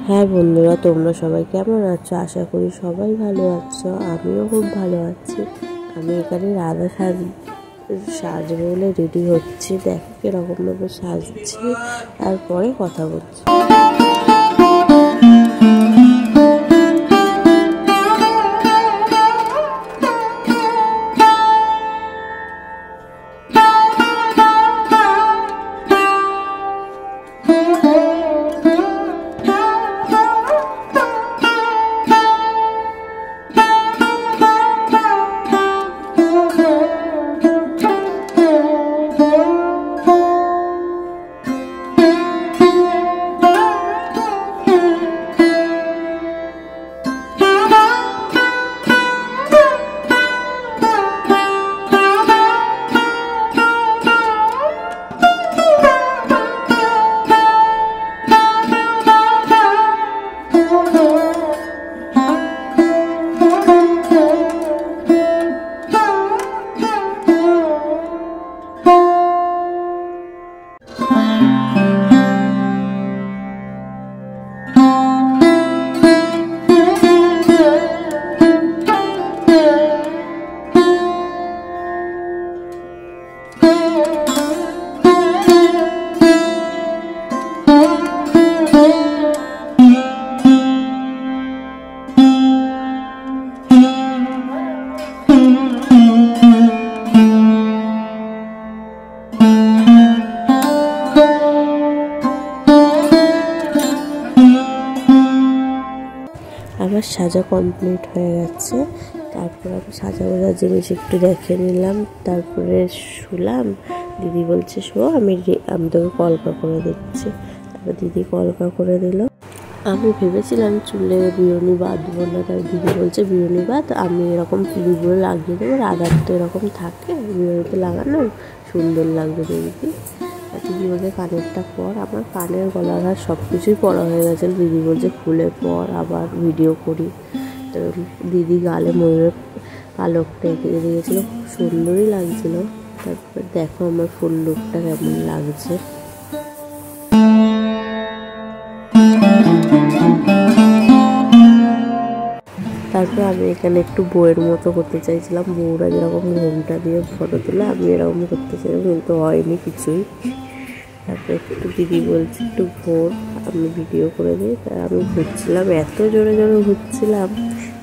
হ্যাঁ বন্ধুরা, তোমরা সবাই কেমন আছো? আশা করি সবাই ভালো আছো। আমিও খুব ভালো আছি। আমি এখানে রাধা সাজবো বলে রেডি হচ্ছি। দেখো কিরকমভাবে সাজছি, তারপরে কথা বলছি। আমার সাজা কমপ্লিট হয়ে গেছে। তারপর আমি সাজা গোজা জিনিস একটু দেখে নিলাম, তারপরে শুলাম। দিদি বলছে শো, আমি তোকে কলকা করে দিচ্ছি। তারপর দিদি কলকা করে দিল। আমি ভেবেছিলাম চুলে বিরুনি বাঁধবো না, তাই দিদি বলছে বিরুনি বাঁধ, আমি এরকম ক্লিপগুলো লাগিয়ে দেবো। রাধার তো এরকম থাকে বিরুনিতে লাগানো, সুন্দর লাগবে দেখবি। দিদি বলছে কানেরটা পর। আমার কানের গলার হার সব কিছুই পরা হয়ে গেছে। দিদি বলছে খুলে পর, আবার ভিডিও করি। তো দিদি গালে ময়ূরের পালকটা এঁকে দিয়েছিল, খুব সুন্দরই লাগছিল। তারপর দেখো আমার ফুল লুকটা কেমন লাগছে। তারপর আমি এখানে একটু বইয়ের মতো করতে চাইছিলাম। বউরা যেরকম ঘোমটা দিয়ে ফটো তোলে, আমি এরকম করতে চাইলাম, কিন্তু হয়নি কিছুই। তারপরে একটু দিদি বলছে একটু ঘোর, আমি ভিডিও করে দিই। তাই আমি ঘুরছিলাম, এত জোরে জোরে ঘুরছিলাম।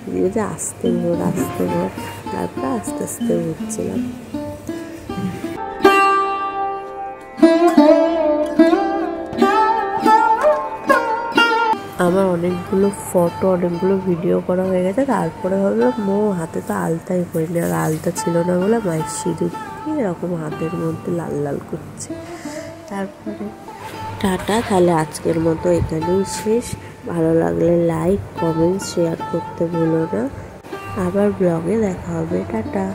দিদি বলছে আস্তে ঘোর আস্তে ঘোর। তারপরে আস্তে আস্তে ঘুরছিলাম। আমার অনেকগুলো ফটো, অনেকগুলো ভিডিও করা হয়ে গেছে। তারপরে ভাবলাম হাতে তো আলতাই করিনি, আর আলতা ছিল না বলে মায়ের সিঁদুর দিয়ে এরকম হাতের মধ্যে লাল লাল করছে। তারপরে টাটা। তাহলে আজকের মতো এখানেই শেষ। ভালো লাগলে লাইক, কমেন্ট, শেয়ার করতে ভুলো না। আবার ব্লগে দেখা হবে। টাটা।